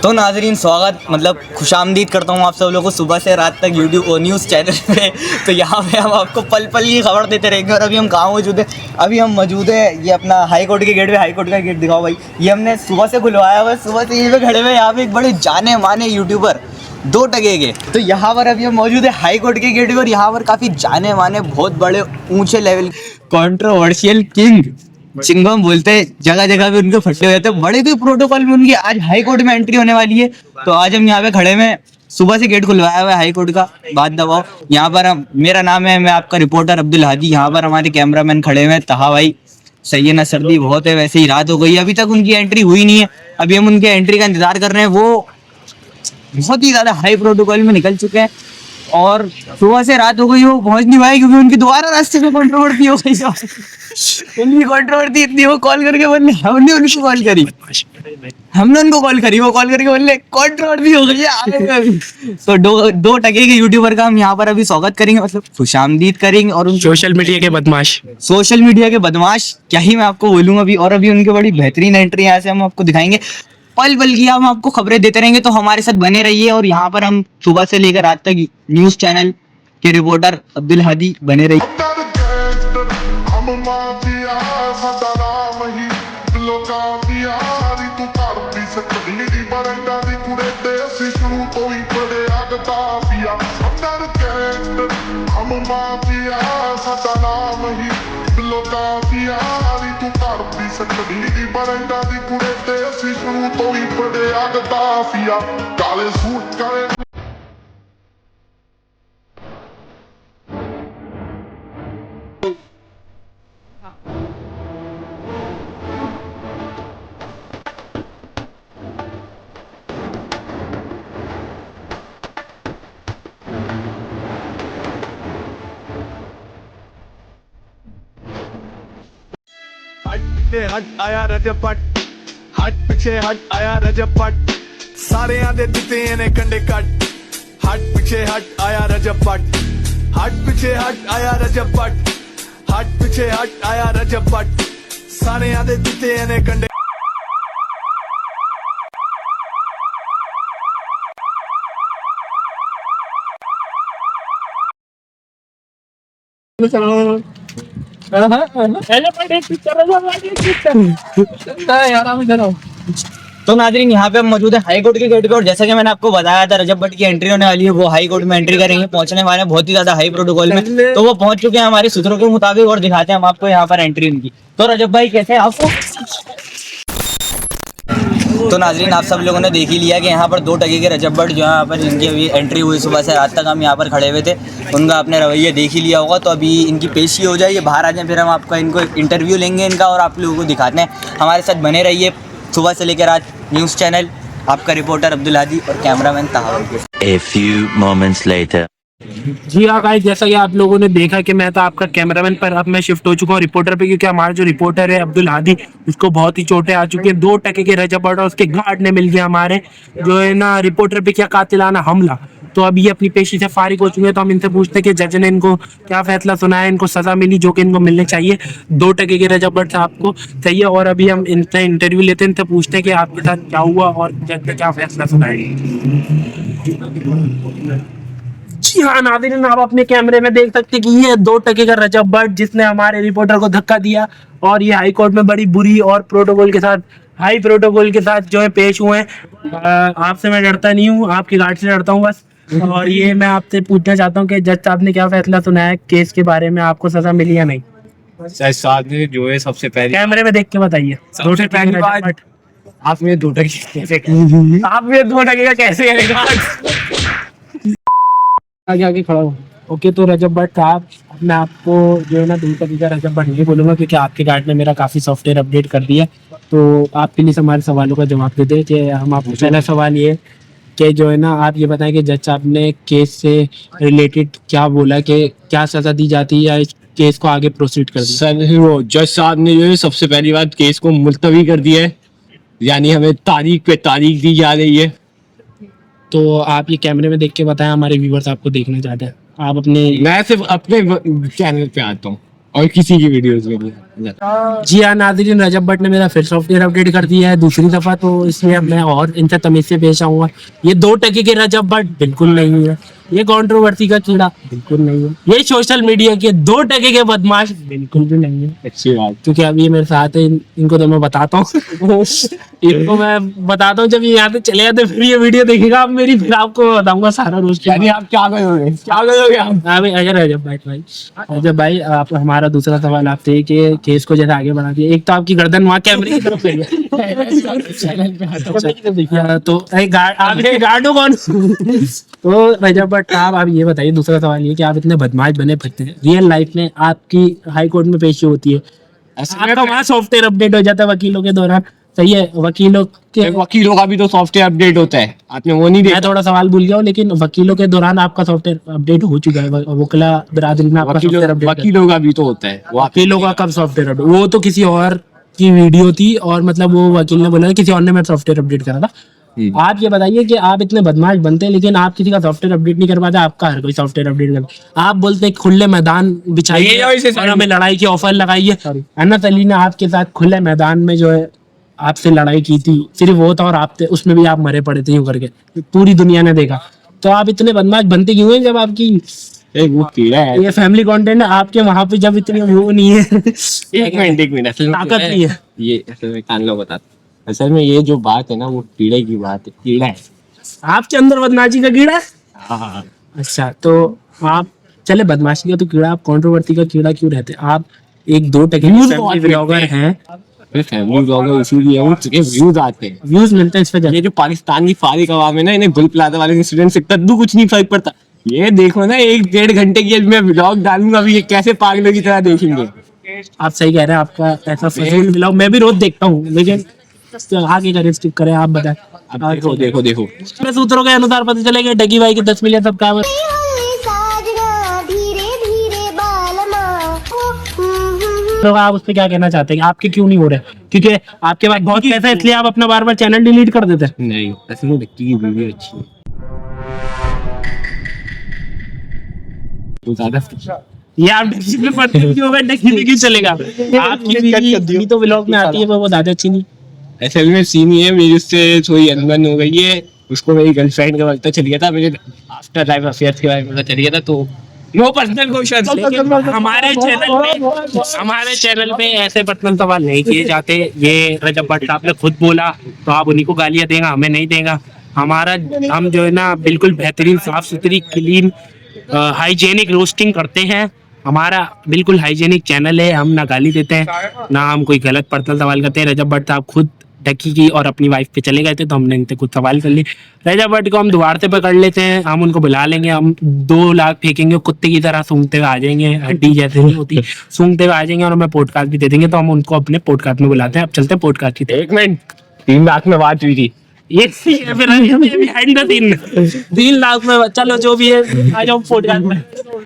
तो नाजरीन स्वागत मतलब खुशामदीद करता हूँ आप सब लोगों को सुबह से रात तक यूट्यूब और न्यूज़ चैनल पे। तो यहाँ पे हम आपको पल पल की खबर देते रहेंगे। और अभी हम कहाँ मौजूद है? अभी हम मौजूद है ये अपना हाई कोर्ट के गेट पे। हाई कोर्ट का गेट दिखाओ भाई, ये हमने सुबह से खुलवाया हुआ है। सुबह से यहीं पे खड़े हुए। यहाँ पे एक बड़े जाने माने यूट्यूबर दो टके के, तो यहाँ पर अभी हम मौजूद है हाई कोर्ट के गेट पर। यहाँ पर काफ़ी जाने माने बहुत बड़े ऊँचे लेवल कंट्रोवर्शियल किंग चिंगम बोलते हैं, जगह जगह पे उनके फट्टे हो जाते हैं। बड़े भी प्रोटोकॉल में उनकी आज हाई कोर्ट में एंट्री होने वाली है। तो आज हम यहाँ पे खड़े में सुबह से गेट खुलवाया हुआ है हाई कोर्ट का। बात दबाओ। यहाँ पर हम, मेरा नाम है, मैं आपका रिपोर्टर अब्दुल हादी। यहाँ पर हमारे कैमरामैन खड़े हुए हैं तहा भाई। सही है ना, सर्दी बहुत है, वैसे ही रात हो गई, अभी तक उनकी एंट्री हुई नहीं है। अभी हम उनके एंट्री का इंतजार कर रहे हैं। वो बहुत ही ज्यादा हाई प्रोटोकॉल में निकल चुके हैं और सुबह से रात हो गई, वो पहुंच नहीं पाए क्योंकि उनकी दोबारा रास्ते में कंट्रोवर्सी हो गई। उनकी कंट्रोवर्सी इतनी, वो कॉल करके बोले, हमने उनको कॉल करी, हमने उनको कॉल करी, वो कॉल करके बोले कंट्रोवर्सी हो गई है। तो दो टके के यूट्यूबर का हम यहाँ पर अभी स्वागत करेंगे, मतलब खुशामदीद करेंगे। और सोशल मीडिया के बदमाश क्या ही मैं आपको बोलूंगा अभी। और अभी उनकी बड़ी बेहतरीन एंट्री यहाँ से हम आपको दिखाएंगे। पल पल की हम आपको खबरें देते रहेंगे, तो हमारे साथ बने रहिए। और यहाँ पर हम सुबह से लेकर रात तक न्यूज़ चैनल के रिपोर्टर अब्दुल हादी बने रहिए। काले सूट काले हट आया रजब पट, हट पीछे हट आया रजब पट, सारे आधे दिते ने कंडे कट, हट पीछे हट आया रजब पट, हट पीछे हट आया रजब पट, हट पीछे हट आया रजब पट, सारे आधे दिते ने कंडे। तो नाज़रीन यहाँ पे हम मौजूद है हाई कोर्ट के गेट पे। और जैसा कि मैंने आपको बताया था, रजब भट्ट की एंट्री होने वाली है। वो हाई कोर्ट में एंट्री करेंगे, पहुंचने वाले हैं बहुत ही ज्यादा हाई प्रोटोकॉल में। तो वो पहुंच चुके हैं हमारे सूत्रों के मुताबिक, और दिखाते हैं हम आपको यहाँ पर एंट्री उनकी। तो रजब भाई कैसे हैं आपको? तो नाजरीन आप सब लोगों ने देख ही लिया कि यहाँ पर दो टके के रजब भट्ट जो यहाँ पर जिनकी अभी एंट्री हुई, सुबह से रात तक हम यहाँ पर खड़े हुए थे, उनका आपने रवैया देख ही लिया होगा। तो अभी इनकी पेशी हो जाए, ये बाहर आ जाए, फिर हम आपका इनको इंटरव्यू लेंगे इनका और आप लोगों को दिखाते हैं। हमारे साथ बने रहिए सुबह से लेकर रात न्यूज़ चैनल, आपका रिपोर्टर अब्दुल हादी और कैमरामैन ताहा। A few moments later. जी हाँ गाइस, जैसा कि आप लोगों ने देखा कि मैं तो आपका कैमरामैन पर अब मैं शिफ्ट हो चुका हूँ रिपोर्टर पे, क्योंकि हमारा जो रिपोर्टर है अब्दुल हादी, उसको बहुत ही चोटें आ चुकी हैं। दो टके के रजब भट्ट और उसके गार्ड ने मिल गया हमारे जो है ना रिपोर्टर पे क्या कातिलाना हमला। तो अब ये अपनी पेशी से फारिग हो चुके हैं। तो हम इनसे पूछते हैं कि जज ने इनको क्या फैसला सुनाया, इनको सजा मिली जो कि इनको मिलने चाहिए दो टके के रजब भट्ट साहब को, सही है। और अभी हम इनसे इंटरव्यू लेते हैं, इनसे पूछते हैं कि आपके साथ क्या हुआ और जज ने क्या फैसला सुनाया। जी हाँ नाज़रीन, आप अपने कैमरे में देख सकते हैं कि ये दो टके का रजब भट्ट जिसने हमारे रिपोर्टर को धक्का दिया, और ये हाई कोर्ट में बड़ी बुरी और प्रोटोकॉल के साथ, हाई प्रोटोकॉल के साथ जो है पेश हुए हैं। आपसे मैं डरता नहीं हूँ, आपकी गार्ड से डरता हूँ बस। और ये मैं आपसे पूछना चाहता हूँ कि जज साहब ने क्या फैसला सुनाया केस के बारे में, आपको सजा मिली या नहीं? जज साहब ने जो है सबसे पहले कैमरे में देख के बताइए। सबसे पहली बात, आप में दो टके कैसे आप ये दो टके का कैसे आगे आगे खड़ा हो। ओके, तो रजब भट्ट साहब, मैं आपको जो है ना दो टके का रजब भट्ट नहीं बोलूंगा क्योंकि आपके गार्ड ने मेरा काफ़ी सॉफ्टवेयर अपडेट कर दिया। तो आप प्लीज़ हमारे सवालों का जवाब दे दें। कि हम आपको पहला सवाल ये कि जो है ना आप ये बताएं कि जज साहब ने केस से रिलेटेड क्या बोला, कि क्या सज़ा दी जाती है या इस केस को आगे प्रोसीड कर दिया? सर वो जज साहब ने जो है सबसे पहली बात केस को मुलतवी कर दिया है, यानी हमें तारीख पे तारीख दी जा रही है। तो आप ये कैमरे में देख के बताएं, हमारे व्यूवर्स आपको देखना चाहते हैं। आप अपने मैं सिर्फ अपने चैनल पे आता हूँ। और किसी की वीडियोस में नहीं जाता। जी हाँ नाज़रीन, रजब भट्ट ने मेरा फिर सॉफ्टवेयर अपडेट कर दिया है दूसरी दफा, तो इसलिए अब मैं और इनसे तमीज से पेश आऊंगा। ये 2 टके के रजब भट्ट बिल्कुल नहीं है, ये कंट्रोवर्सी का कीड़ा बिल्कुल नहीं है, ये सोशल मीडिया के 2 टके के बदमाश बिल्कुल भी नहीं है। अच्छी बात। क्योंकि अब ये मेरे साथ है, इनको तो मैं बताता हूँ इनको मैं बताता हूँ, जब ये यहाँ से चले जाते फिर ये वीडियो देखेगा आप मेरी, फिर आपको बताऊंगा सारा रोज। यानी आप क्या करोगे आप? अगर रजब भाई आप हमारा दूसरा सवाल आपसे कि केस को जैसे आगे बढ़ा दिया, एक तो आपकी गर्दन वहाँ कैमरे की तरफ गई है तो आप इसके गार्ड हो कौन? तो रजब भट्ट साहब आप ये बताइए, दूसरा सवाल ये कि आप इतने बदमाश बने फिरते हैं, रियल लाइफ में आपकी हाई कोर्ट में पेशी होती है, आपका वहाँ सॉफ्टवेयर अपडेट हो जाता है वकीलों के दौरान, सही है? वकीलों का भी तो सॉफ्टवेयर अपडेट होता है, आपने वो नहीं देखा? मैं थोड़ा सवाल भूल गया हूँ, लेकिन वकीलों के दौरान आपका सॉफ्टवेयर अपडेट हो चुका है, वकीला बिरादरी में आपका सॉफ्टवेयर अपडेट। वकीलों का भी तो होता है। वकीलों का कब सॉफ्टवेयर अपडेट? वो तो किसी और की वीडियो थी और मतलब वो वकील ने बोला किसी और ने मेरा सॉफ्टवेयर अपडेट करा था। आप ये बताइए कि आप इतने बदमाश बनते हैं लेकिन आप किसी का सॉफ्टवेयर अपडेट नहीं कर पाते, आपका हर कोई सॉफ्टवेयर अपडेट कर। आप बोलते हैं खुले मैदान बिछाइए और हमें लड़ाई की ऑफर लगाइए। अनस अली ने आपके साथ खुले मैदान में जो है आपसे लड़ाई की थी, सिर्फ वो था और आप थे, उसमें भी आप मरे पड़े थे यूं करके, पूरी दुनिया ने देखा। तो आप इतने बदमाश बनते क्यों हैं जब आपकी वो कीड़ा है। ये फैमिली कंटेंट है आपके वहां पे, जब इतनी वो नहीं है एक मिनट ताकत नहीं है। ये असल में कान लो बताता, असल में ये जो बात है ना वो कीड़े की बात है, कीड़ा है आपके अंदर बदमाशी का कीड़ा है। हाँ। अच्छा तो आप चले बदमाशी का तो कीड़ा, आप कंट्रोवर्सी का कीड़ा क्यों रहते? आप एक 2 टके फैमिली ब्लॉगर हैं, फैमिली ब्लॉगर इसीलिए हूँ क्योंकि व्यूज आते हैं, व्यूज मिलते हैं इस पे। ये जो पाकिस्तान की फारिग आवाम है ना, इन्हें गुल प्लाजा वाले इंसिडेंट से कद्दू कुछ नहीं फर्क पड़ता। ये देखो ना 1-1.5 घंटे की मैं व्लॉग डालूंगा, अभी ये कैसे पागलों की तरह देखेंगे। आप सही कह रहे हैं, आपका ऐसा फजूल व्लॉग मैं भी रोज देखता हूँ, लेकिन आगे का रिस्ट्रिक्ट करें आप बताएं। अब देखो सूत्रों के अनुसार पता चलेगा डगी भाई के 10 मिलियन सब्सक्राइबर। तो आप उस पर क्या कहना चाहते हैं, आपके क्यों नहीं हो रहे? क्योंकि आपके पास बहुत पैसा है इसलिए आप अपना बार-बार चैनल डिलीट कर देते हैं। नहीं, असल में लगती है वीडियो अच्छी है तो ज्यादा। ये आप डगी में पढ़ते क्यों होगा, डगी में क्यों चलेगा? आपकी वीडियो तो व्लॉग में आती है वो ज्यादा अच्छी नहीं। असल में सीन ये है, मेरी उससे थोड़ी अनबन हो गई है, उसको मेरी गर्लफ्रेंड का पता चल गया था, मुझे आफ्टर लाइफ अफेयर्स के बारे में पता चल गया था, तो नो पर्सनल क्वेश्चन। हमारे चैनल पे ऐसे पर्सनल सवाल नहीं किए जाते। ये रजब भट्ट आपने खुद बोला तो आप उन्हीं को गालियां देगा, हमें नहीं देगा। हम जो है ना बिल्कुल बेहतरीन साफ सुथरी क्लीन हाइजेनिक रोस्टिंग करते हैं, हमारा बिल्कुल हाइजेनिक चैनल है, हम ना गाली देते हैं ना हम कोई गलत पर्सनल सवाल करते हैं। रजब भट्ट साहब खुद डकी की और अपनी वाइफ पे चले गए थे तो हमने इनसे कुछ सवाल कर लिए। रजब भट्ट को हम दोबारा से पकड़ लेते हैं, हम उनको बुला लेंगे, हम 2 लाख फेंकेंगे, कुत्ते की तरह सूंघते हुए आ जाएंगे, हड्डी जैसे नहीं होती सूंघते हुए आ जाएंगे और हमें पॉडकास्ट भी दे देंगे, तो हम उनको अपने पॉडकास्ट में बुलाते हैं। अब चलते हैं पॉडकास्ट की। 1 मिनट 3 लाख में बात हुई थी, ये फिर 3 लाख में चलो जो भी है आ जाओ पॉडकास्ट में।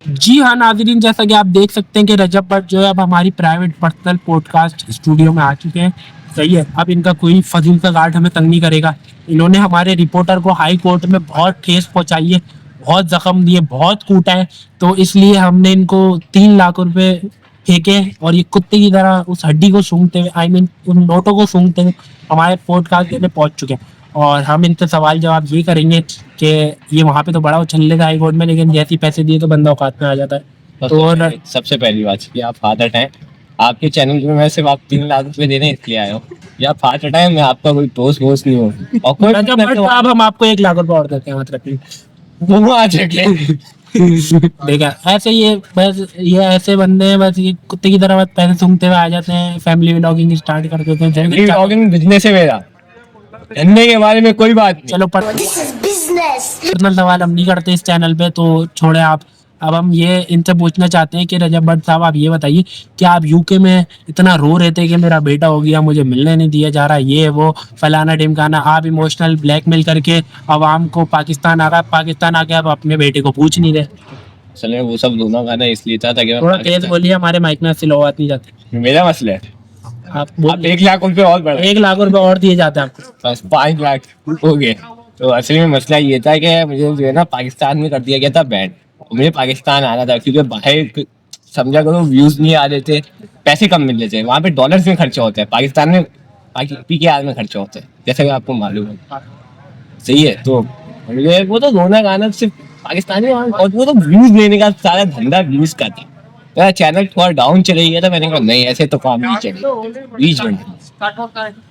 जी हाँ नाज़रीन, जैसा कि आप देख सकते हैं कि रजब भट्ट जो है अब हमारी प्राइवेट पर्सनल पॉडकास्ट स्टूडियो में आ चुके हैं। सही है, अब इनका कोई फजूल का गार्ड हमें तंग नहीं करेगा। इन्होंने हमारे रिपोर्टर को हाई कोर्ट में बहुत ठेस पहुंचाई है, बहुत जख्म दिए, बहुत कूटा है, तो इसलिए हमने इनको 3 लाख रुपए फेंके और ये कुत्ते की तरह उस हड्डी को सूंघते हुए उन नोटों को सूंघते हुए हमारे पॉडकास्ट में पहुंच चुके हैं। और हम इनसे सवाल जवाब ये करेंगे कि ये वहाँ पे तो बड़ा उछल लेगा हाई कोर्ट में, लेकिन जैसे ही पैसे दिए तो बंदा औकात में आ जाता है। तो सबसे पहली बात कि आप हाथ हटाएं, आपके चैनल में मैं सिर्फ आप 3 लाख रुपए देने इसलिए आए हो, या आप हाथ हटाएं, मैं आपका कोई दोस्त नहीं हूँ। और कोई अब हम आपको 1 लाख रुपए और देते हैं, मतलब वो आज देखा ऐसे ये ऐसे बंदे हैं, बस ये कुत्ते की तरह बस पैसे सूंघते हुए आ जाते हैं, फैमिली व्लॉगिंग स्टार्ट कर देते हैं। व्लॉगिंग बिजनेस है मेरा, धंधे के बारे में कोई बात नहीं। चलो पर्सनल सवाल हम नहीं करते इस चैनल पे, तो छोड़े आप। अब हम ये इनसे पूछना चाहते हैं कि रजब भट्ट साहब आप ये बताइए कि आप यूके में इतना रो रहे थे कि मेरा बेटा हो गया, मुझे मिलने नहीं दिया जा रहा, ये वो फलाना ढिमकाना, आप इमोशनल ब्लैकमेल करके आवाम को पाकिस्तान आके आप अपने बेटे को पूछ नहीं रहे। चले वो सब दोनों गाना इसलिए था ताकि थोड़ा तेज बोलिए, हमारे माइक में स्लो बात नहीं जाती। मेरा मसला है आप 1 लाख रुपए और बढ़ा, 1 लाख रुपए और दिए जाते हैं आपको, बस 5 लाख हो गए। तो असली में मसला ये था कि मुझे जो है ना पाकिस्तान में कर दिया गया था बैन, मुझे पाकिस्तान आना था क्योंकि बाहर समझा करो व्यूज नहीं आ रहे थे, पैसे कम मिल रहे थे, वहाँ पे डॉलर्स में खर्चा होता है, पाकिस्तान में PKR में खर्चा होता है, जैसा कि आपको मालूम है। सही है, तो मुझे वो तो रोना गाना सिर्फ पाकिस्तानी, और वो तो व्यूज लेने का सारा धंधा व्यूज का था। मेरा चैनल थोड़ा डाउन चले गया था, मैंने कहा नहीं ऐसे तो काम नहीं चलेगा, बीच में।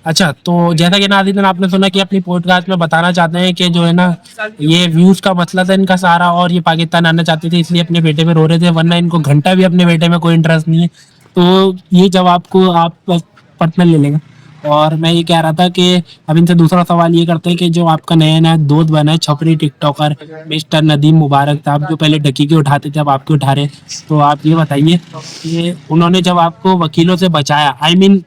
अच्छा, तो जैसा कि नाज़रीन आपने सुना कि अपनी पॉडकास्ट में बताना चाहते हैं कि जो है ना ये व्यूज का मसला था इनका सारा, और ये पाकिस्तान आना चाहते थे इसलिए अपने बेटे पे रो रहे थे, वरना इनको घंटा भी अपने बेटे में कोई इंटरेस्ट नहीं है। तो ये जवाब को आप पर्सनल ले लेंगे। और मैं ये कह रहा था कि अब इनसे दूसरा सवाल ये करते हैं कि जो आपका नया नया दोस्त बना है छपरी टिकटॉकर मिस्टर नदीम मुबारक साहब, जो पहले डकी के उठाते थे अब आपके उठा रहे हैं, तो आप ये बताइए कि उन्होंने जब आपको वकीलों से बचाया, आई मीन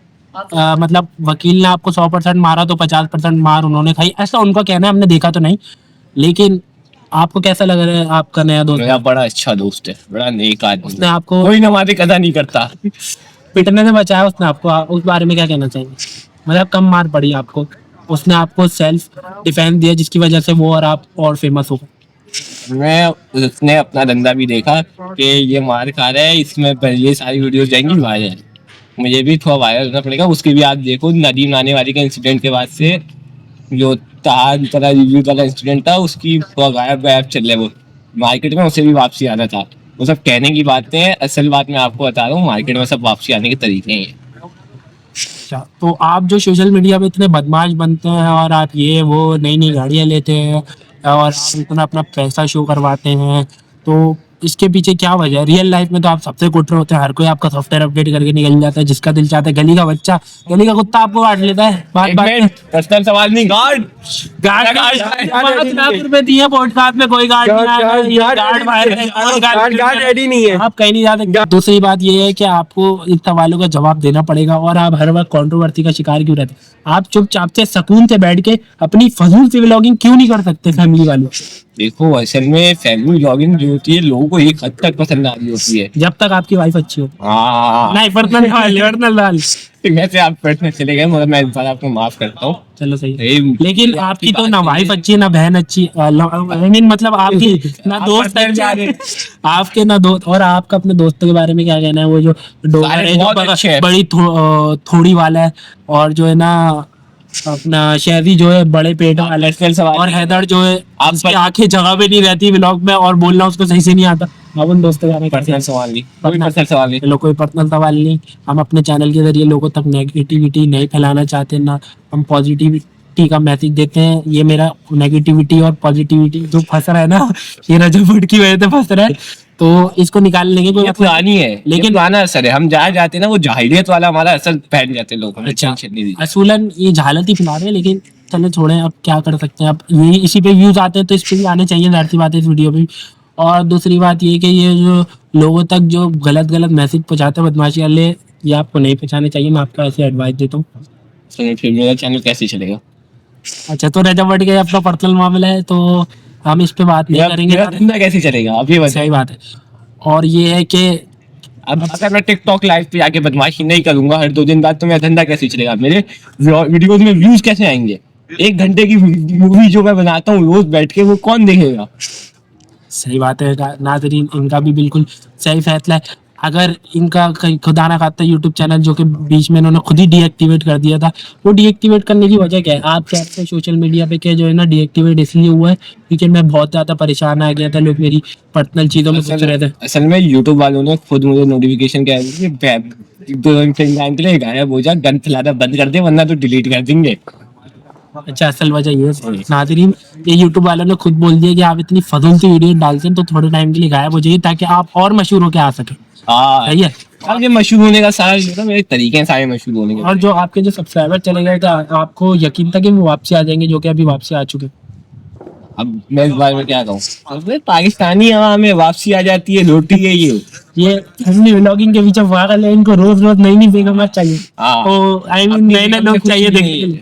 मतलब वकील ने आपको 100% मारा तो 50% मार उन्होंने खाई, ऐसा उनका कहना है, हमने देखा तो नहीं, लेकिन आपको कैसा लग रहा है आपका नया दोस्त? मेरा बड़ा अच्छा दोस्त है, बड़ा नेक आदमी, उसने आपको कोई नमाज़ कदा नहीं करता। पिटने से बचाया उसने आपको, उस बारे में क्या कहना चाहिए? मतलब कम मार पड़ी आपको, उसने आपको सेल्फ डिफेंस दिया जिसकी वजह से वो और आप और फेमस हो गए। मैं उसने अपना धंधा भी देखा कि ये मार खा रहा है, इसमें ये सारी वीडियोस जाएंगी वायरल, मुझे भी थोड़ा वायरल होना पड़ेगा। उसकी भी आप देखो नदीम नाने वाली के इंसिडेंट के बाद से जो ताज तरह रिव्यू वाला इंसिडेंट था, उसकी थोड़ा गायब गायब चल रहा है, वो मार्केट में उसे भी वापसी आना था। वो सब कहने की बातें हैं, असल बात मैं आपको बता रहा हूँ, मार्केट में सब वापसी आने के तरीके हैं। अच्छा, तो आप जो सोशल मीडिया पे इतने बदमाश बनते हैं और आप ये वो नई नई गाड़ियाँ लेते हैं और इतना अपना पैसा शो करवाते हैं, तो इसके पीछे क्या वजह है? रियल लाइफ में तो आप सबसे कुटर होते हैं, हर कोई आपका सॉफ्टवेयर अपडेट करके निकल जाता है, जिसका दिल चाहता है गली का बच्चा, गली का कुत्ता आपको काट लेता है। बात बात पर्सनल सवाल नहीं, गार्ड 5 लाख रुपए दिए पॉडकास्ट में, कोई गार्ड रेडी नहीं है, आप कहीं नहीं जाते। दूसरी बात ये है कि आपको इन सवालों का जवाब देना पड़ेगा, और आप हर वक्त कंट्रोवर्सी का शिकार क्यों रहते हैं? आप चुपचाप से सुकून से बैठ के अपनी फजूल सी व्लॉगिंग क्यों नहीं कर सकते फैमिली वालों? देखो असल में फैमिली व्लॉगिंग जो होती है लोगों को एक हद तक पसंद आ रही होती है, जब तक आपकी वाइफ अच्छी हो। हाँ नहीं, पर्सनल वैसे आप पर्सनल चले गए, मगर मैं इस बार आपको माफ करता हूँ। चलो सही है। ये- लेकिन आपकी तो ना वाइफ अच्छी है ना बहन अच्छी, I mean मतलब आपकी ना दोस्त अच्छे, आपके ना दोस्त, और आपका अपने दोस्तों के बारे में क्या कहना है? वो जो डोगर है बहुत जो अच्छे हैं। बड़ी थोड़ी वाला है, और जो है ना अपना शहरी जो है बड़े पेट वाला है, पर्सनल सवाल और हैदर जो है आप आपकी आंखें जगह पे नहीं रहती व्लॉग में, और बोलना उसको सही से नहीं आता। अब उन दोस्तों के बारे में पर्सनल सवाल नहीं, कोई पर्सनल सवाल नहीं। चलो कोई पर्सनल सवाल नहीं। हम अपने चैनल के जरिए लोगों तक नेगेटिविटी नहीं फैलाना चाहते, ना हम पॉजिटिविटी का मैसेज देते हैं। ये मेरा नेगेटिविटी और पॉजिटिविटी जो फंस रहा है ना, ये रजब की वजह से फंस रहा है, तो इसको निकालने के कोई ये मतलब पुरानी है, लेकिन- लेकिन पुराना असर है। हम जहाँ जाते हैं ना वो जाहिलियत वाला हमारा असर पहन जाते हैं लोग, हमें अच्छा, टेंशन नहीं दी। असूलन ये जहालत ही फैला रहे हैं, लेकिन चलो छोड़ें, अब क्या कर सकते हैं। अब ये इसी पे व्यूज आते हैं तो इस पे भी आने चाहिए, जाहिर सी बात है इस वीडियो पे। और दूसरी बात ये कि ये जो लोगों तक जो गलत मैसेज पहुंचाते हैं बदमाशी वाले, ये आपको नहीं पहुंचाने चाहिए। मैं आपको ऐसे एडवाइस देता हूँ। तो फिर मेरा चैनल कैसे चलेगा? अच्छा, तो रजब बढ़ गया, अपना पर्सनल मामला है तो हम इस पे बात नहीं करेंगे। मेरा धंधा कैसे चलेगा आप ये बताइए। सही बात है। और ये है कि अब अगर मैं टिकटॉक लाइव पे आके बदमाशी नहीं करूंगा हर 2 दिन बाद, तो मेरा धंधा कैसे चलेगा? मेरे वीडियोस में व्यूज कैसे आएंगे? 1 घंटे की मूवी जो मैं बनाता हूँ रोज बैठ के, वो कौन देखेगा? सही बात है नाज़रीन, इनका भी बिल्कुल सही फैसला है। अगर इनका कहीं खुदा ना खाता यूट्यूब चैनल जो कि बीच में इन्होंने खुद ही डीएक्टिवेट कर दिया था, वो डीएक्टिवेट करने की वजह क्या है? आप कहते हैं सोशल मीडिया पे क्या जो है ना डीएक्टिवेट इसलिए हुआ है क्योंकि मैं बहुत ज़्यादा परेशान आ गया था, लोग मेरी पर्सनल चीज़ों में पूछ रहे थे। असल में यूट्यूब वालों ने खुद मुझे नोटिफिकेशन किया है कि 2 घंटे टाइम के लिए गायब हो जा, गन फैलाना बंद कर दे वरना तो डिलीट कर देंगे। अच्छा, असल वजह ये है नाज़रीन, ये यूट्यूब वालों ने खुद बोल दिया कि आप इतनी फजूल सी वीडियो डालते हैं तो थोड़े टाइम के लिए गायब हो जाइए ताकि आप और मशहूर होकर आ सकें। हाँ, सही है। अब ये मशहूर होने का सारा जो ना मेरे तरीके हैं सारे मशहूर होने के। और जो आपके जो सब्सक्राइबर चले गए थे, आपको यकीन था कि वो वापसी आ जाएंगे, जो कि अभी वापसी आ चुके हैं? अब मैं इस बारे में क्या कहूँ? अब पाकिस्तानी हवा में वापसी आ जाती है, रोटी है ये। फैमिली व्लॉगिंग के पीछे पागल है, इनको रोज रोज नई नई बेगम चाहिए। हाँ। तो आई मीन अपनी नए नए बेगम लोग से चाहिए कुछ देखने नहीं के लिए।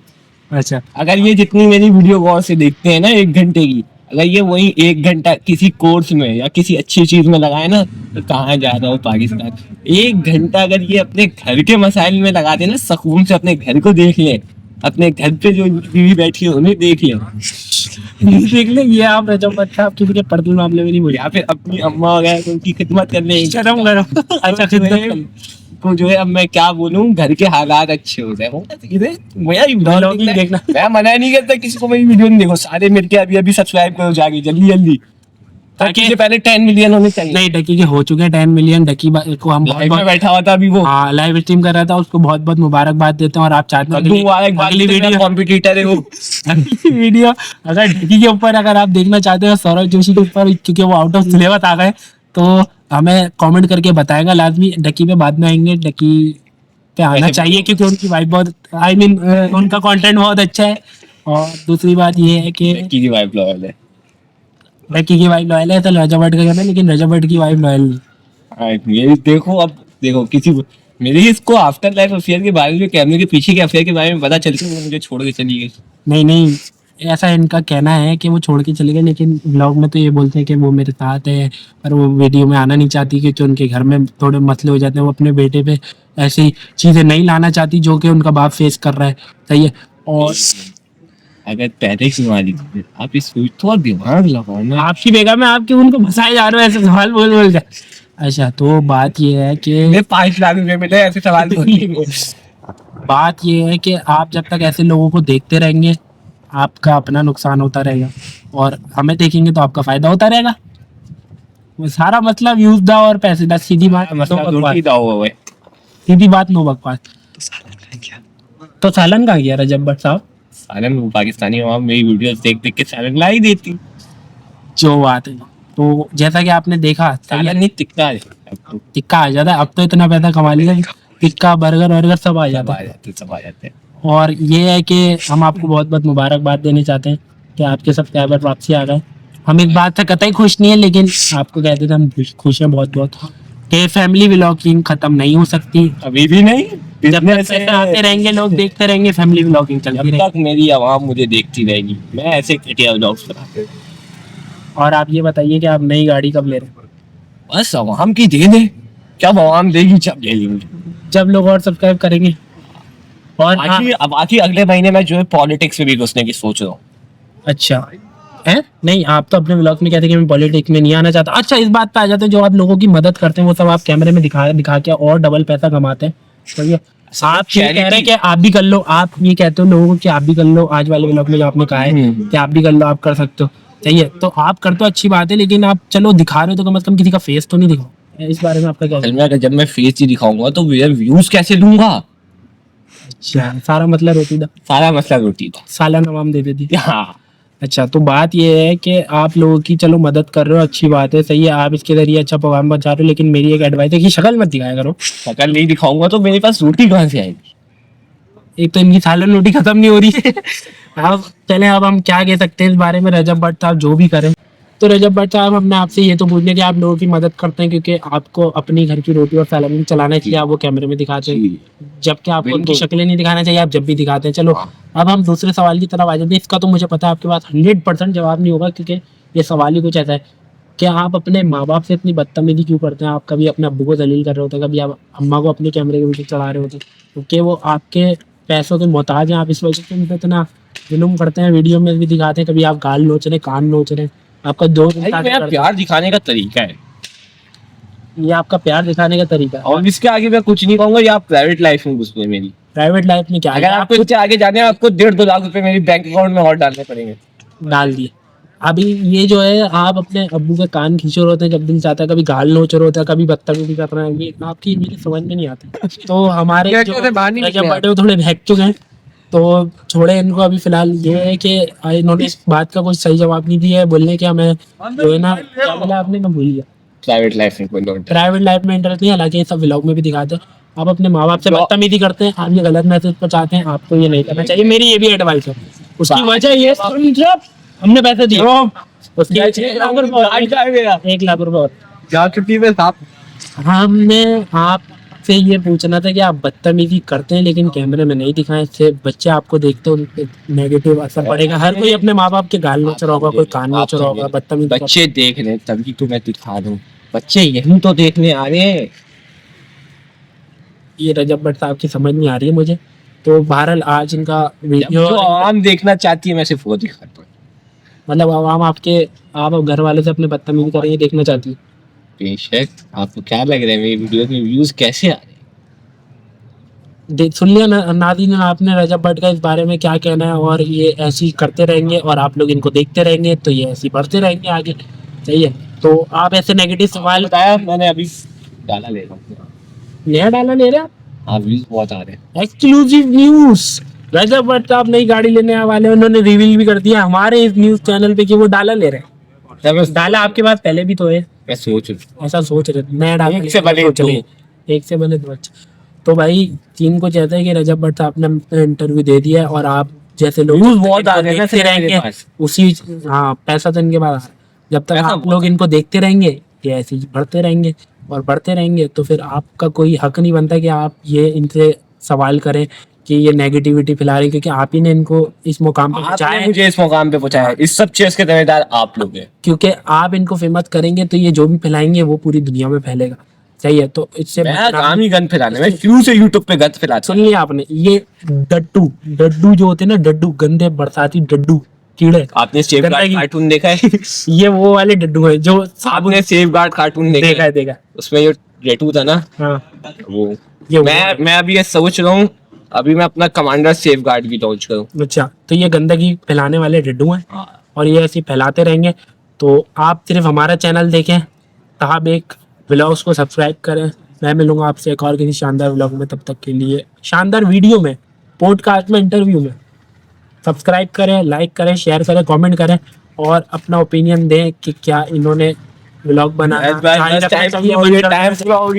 अच्छा, अगर ये जितनी मेरी वीडियो गौर से देखते हैं ना 1 घंटे की, अगर ये वही 1 घंटा किसी कोर्स में या किसी अच्छी चीज में लगाए ना, तो कहाँ जा रहा हो पाकिस्तान। 1 घंटा अगर ये अपने घर के मसाइल में लगा दे ना, सुकून से अपने घर को देख ले, अपने घर पे जो बीवी बैठी है उन्हें देख ले। देख ले, ये आप रजब भट्ट साहब किसी के पर्सनल मामले में नहीं बोले। या फिर अपनी अम्मा वगैरह को उनकी खिदमत करने शर्म करो। अच्छा, खिदमत तो जो है, अब मैं क्या बोलूं, घर के हालात अच्छे हो जाए Vlogging देखना। मैं मना नहीं करता किसी को मेरी वीडियो नहीं देखो, सारे मिलके अभी अभी सब्सक्राइब करो जाके जल्दी जल्दी, ताकि से पहले 10 मिलियन होने चाहिए। नहीं, डकी के हो चुके हैं 10 मिलियन। डकी को हम लाइव में बैठा हुआ था अभी वो, हाँ लाइव स्ट्रीम कर रहा था, उसको बहुत बहुत मुबारकबाद देते हैं। और आप चाहते हैं अगली वीडियो कॉम्पिटिटर है वो। अगली वीडियो अगर डकी के ऊपर अगर आप देखना चाहते हो, सौरभ जोशी के ऊपर, क्योंकि वो आउट ऑफ सिलेबस आ गए, तो हमें कमेंट करके बताएगा लाजमी। डकी पे बाद में आएंगे, डकी पे आना चाहिए क्योंकि उनकी वाइफ बहुत, आई मीन उनका कंटेंट बहुत अच्छा है। और दूसरी बात ये है कि की वाइफ लॉयल है, डकी की वाइफ लॉयल है, तो रजब भट्ट का कहना है, लेकिन रजब भट्ट की वाइफ लॉयल नहीं। ये देखो, अब देखो किसी मेरे इसको आफ्टर लाइफ अफेयर के बारे में, कैमरे के पीछे के अफेयर के बारे में पता चलता है, वो मुझे छोड़ के चली गई। नहीं, ऐसा इनका कहना है कि वो छोड़ के चले गए, लेकिन व्लॉग में तो ये बोलते हैं कि वो मेरे साथ है, पर वो वीडियो में आना नहीं चाहती क्योंकि उनके घर में थोड़े मसले हो जाते हैं। वो अपने बेटे पे ऐसी चीजें नहीं लाना चाहती जो कि उनका बाप फेस कर रहा है, सही है। और अगर पहले की वाली आप इस थोड़ा दिमाग लगाओ ना। आपकी बेगम है, आपके उनको फंसाए जा रहे हो ऐसे सवाल बोल के। अच्छा, तो बात ये है कि 5 लाख रुपए मिले ऐसे सवाल बात ये है कि आप जब तक ऐसे लोगों को देखते रहेंगे, आपका अपना नुकसान होता रहेगा, और हमें देखेंगे तो आपका फायदा होता रहेगा। वो सारा मसला व्यूज दा और पैसे दा, सीधी बात, सीधी बात, नो बकवास। तो सालन कहाँ गया रजब भट्ट साहब? सालन वो पाकिस्तानी आवाम मेरी वीडियोस देख देख के सालन ला ही देती। जो बात है, तो जैसा कि आपने देखा, सालन नहीं टिक्का है, टिक्का आ जाता है। अब तो इतना पैसा कमा लिया, टिक्का बर्गर सब आ जाता है। सब आ जाते हैं। और ये है कि हम आपको बहुत बहुत मुबारकबाद देनी चाहते हैं कि आपके सब्सक्राइबर वापसी आ गए। हम इस बात से कतई खुश नहीं है, लेकिन आपको कहते थे हम खुश हैं बहुत बहुत कि फैमिली व्लॉगिंग खत्म नहीं हो सकती, अभी भी नहीं। जब तक पैसे आते रहेंगे, लोग देखते रहेंगे, फैमिली व्लॉगिंग चलती जब रहेगी। तक मेरी आवाम मुझे देखती रहेगी, मैं ऐसे घटिया व्लॉग्स बनाते रहूंगा। और आप ये बताइए कि आप नई गाड़ी कब ले रहे हैं? बस आवाम की देन है, जब आवाम देगी जब ले लेंगे। जब लोग और सब्सक्राइब करेंगे। और बाकी अगले महीने मैं जो है पॉलिटिक्स में भी घुसने की सोच रहा हूँ। अच्छा है, नहीं आप तो अपने व्लॉग में कहते हैं कि मैं पॉलिटिक्स में नहीं आना चाहता। अच्छा, इस बात पे आ जाते हैं, जो आप लोगों की मदद करते हैं वो सब आप कैमरे में दिखा के और डबल पैसा कमाते हैं, सही है। आप ये कह रहे हैं कि आप भी कर लो, आप ये कहते हो लोगों को कि आप भी कर लो, आज वाले व्लॉग में जो आपने कहा है कि आप भी कर लो, आप कर सकते हो, सही है। तो आप करते हो, अच्छी बात है, लेकिन आप चलो दिखा रहे हो तो कम से कम किसी का फेस तो नहीं दिखाओ। इस बारे में आपका क्या असल में अगर जब मैं फेस ही दिखाऊंगा तो व्यूज कैसे लूंगा? अच्छा, सारा मतलब रोटी दा, सारा मसला रोटी था। सालाना नवाम दे देती। हाँ, अच्छा, तो बात ये है कि आप लोगों की चलो मदद कर रहे हो, अच्छी बात है, सही है, आप इसके जरिए अच्छा प्रोग्राम बचा रहे हो, लेकिन मेरी एक एडवाइस है कि शक्ल मत दिखाया करो। शक्ल नहीं दिखाऊंगा तो मेरे पास रोटी कहाँ से आएगी? एक तो इनकी सालन रोटी खत्म नहीं हो रही है। अब चले, अब हम क्या कह सकते हैं इस बारे में, रजब भट्ट साहब जो भी करें। तो रजब भट्ट साहब, हमने आपसे ये तो पूछने कि आप लोगों की मदद करते हैं क्योंकि आपको अपनी घर की रोटी और सालन चलाना चाहिए, आप वो कैमरे में दिखाते हैं, जबकि आपको उनकी शक्लें नहीं दिखाना चाहिए, आप जब भी दिखाते हैं। चलो, अब हम दूसरे सवाल की तरफ आ जाते हैं। इसका तो मुझे पता है आपके पास 100% जवाब नहीं होगा, क्योंकि ये सवाल ही कुछ ऐसा है कि आप अपने माँ बाप से इतनी बदतमीजी क्यों करते हैं? आप कभी अपने अब्बू को जलील कर रहे होते हैं, कभी आप अम्मा को अपने कैमरे के पीछे चढ़ा रहे होते हैं, क्योंकि वो आपके पैसों के मोहताज हैं। आप इस वजह से उन पर इतना जुल्म करते हैं, वीडियो में भी दिखाते हैं, कभी आप गाल नोच रहे, कान नोच रहे हैं। आपका दोस्त प्यार दिखाने का तरीका है, ये आपका प्यार दिखाने का तरीका है। और इसके आगे मैं कुछ नहीं कहूंगा। ये आप प्राइवेट लाइफ में घुस गए मेरी। प्राइवेट लाइफ में क्या अगर आपको इससे आगे जाने हैं, आपको 1.5-2 लाख रुपए मेरी बैंक अकाउंट में और डालने पड़ेंगे। डाल दिए। अभी ये जो है, आप अपने अब्बू के कान खींचे होते हैं जब दिल चाहता है, कभी गाल नोच रहे होते हैं, कभी बदतमीजी कर रहे हैं, ये आपकी मेरी समझ में नहीं आती। तो हमारे जो रजब भट्ट थोड़े बहक चुके हैं, तो छोड़े इनको। अभी फिलहाल ये है कि इन्होंने इस बात का कुछ सही जवाब नहीं दिया है, बोलने क्या मैं जो है ना, क्या बोला आपने, मैं भूल गया। प्राइवेट लाइफ में कोई प्राइवेट लाइफ में इंटरेस्ट नहीं, हालांकि ये सब व्लॉग में भी दिखाते हैं। आप अपने माँ बाप से बदतमीजी करते हैं, आप ये गलत मैसेज पहुंचाते हैं, आपको ये नहीं करना चाहिए। मेरी ये भी एडवाइस है। उसकी वजह ये, हमने पैसे दिए, उसकी 1 लाख रुपए और हमने आपसे ये पूछना था कि आप बदतमीजी करते हैं लेकिन कैमरे में नहीं दिखाएं, इससे बच्चे आपको देखते हैं, उन पे नेगेटिव असर पड़ेगा। हर कोई अपने माँ बाप के गाल नोच रहा होगा, कोई कान नोच रहा होगा, बदतमीजी। बच्चे देख रहे तभी तो मैं दिखा दूं, बच्चे यही तो देखने आ रहे हैं। ये रजब भट्ट साहब की समझ नहीं आ रही है मुझे। तो बहरहाल आज इनका वीडियो जो आवाम देखना चाहती है मैं सिर्फ वो दिखाता हूँ। मतलब आवाम आप घर वाले से अपने बदतमीजी कर रही है देखना चाहती है। बेशक, आपको क्या लग रहा है मेरी वीडियो में व्यूज कैसे आ रहे हैं? सुन लिया नाज़रीन आपने रजब भट्ट का इस बारे में क्या कहना है, और ये ऐसे ही करते रहेंगे और आप लोग इनको देखते रहेंगे तो ये ऐसे ही बढ़ते रहेंगे आगे। सही है, तो आप ऐसे नेगेटिव सवाल बताया मैंने अभी डाला ले रहा हूँ। नया डाला ले रहे हैं। हाँ व्यूज बहुत आ रहे हैं। एक्सक्लूसिव न्यूज, रजब भट्ट आप नई गाड़ी लेने वाले, उन्होंने रिवील भी कर दिया हमारे इस न्यूज चैनल पे कि वो डाला ले रहे हैं। डाला आपके पास पहले भी तो है, मैं सोच रहा हूँ ऐसा सोच रहे नया डाला एक से बने सोच रहे हैं। एक से बने दो। अच्छा, तो भाई टीम को चाहता है कि रजब भट्ट साहब ने इंटरव्यू दे दिया है और आप जैसे लोग व्यूज बहुत आ रहे हैं ना देखते मेरे रहेंगे पास। उसी। हाँ, पैसा तो इनके पास आ रहा है। जब तक पैसा आप बहुत लोग इनको देखते रहेंगे ये ऐसे ही बढ़ते रहेंगे और बढ़ते रहेंगे, तो फिर आपका कोई हक नहीं बनता कि आप ये इनसे सवाल करें कि ये नेगेटिविटी फैला रहे हैं, क्योंकि आप ही ने इनको इस मुकाम पे पहुंचाया आपने है। मुझे इस मुकाम पे पहुंचाया है। इस सब चीज के जिम्मेदार आप लोग हैं। क्योंकि आप इनको फेमस करेंगे तो ये जो भी फैलाएंगे वो पूरी दुनिया में फैलेगा। सही है, तो इससे मैं काम ही गंद फैलाने में शुरू से यूट्यूब पे गंद फैलाता सुन लिया आपने। ये डड्डू जो होते हैं ना, डड्डू गंदे बरसाती डड्डू कीड़े, आपने सेफ गंदगी। गार्ड कार्टून देखा है? ये वो वाले डड्डू है जो साबुन। आपने सेफ गार्ड कार्टून देखा है? देखा है। उसमें जो रेटू था ना, हाँ, वो ये मैं अभी ये सोच रहा हूँ अभी मैं अपना कमांडर सेफ गार्ड भी लॉन्च करूँ। अच्छा, तो ये गंदगी फैलाने वाले डड्डू हैं और ये ऐसे ही फैलाते रहेंगे। तो आप सिर्फ हमारा चैनल देखें, साहब एक व्लॉग्स को सब्सक्राइब करें। मैं मिलूंगा आपसे एक और किसी शानदार व्लॉग में, तब तक के लिए शानदार वीडियो में, पॉडकास्ट में, इंटरव्यू में। सब्सक्राइब करें, लाइक करें, शेयर करें, कमेंट करें और अपना ओपिनियन दें कि क्या इन्होंने व्लॉग बनाना चाहिए।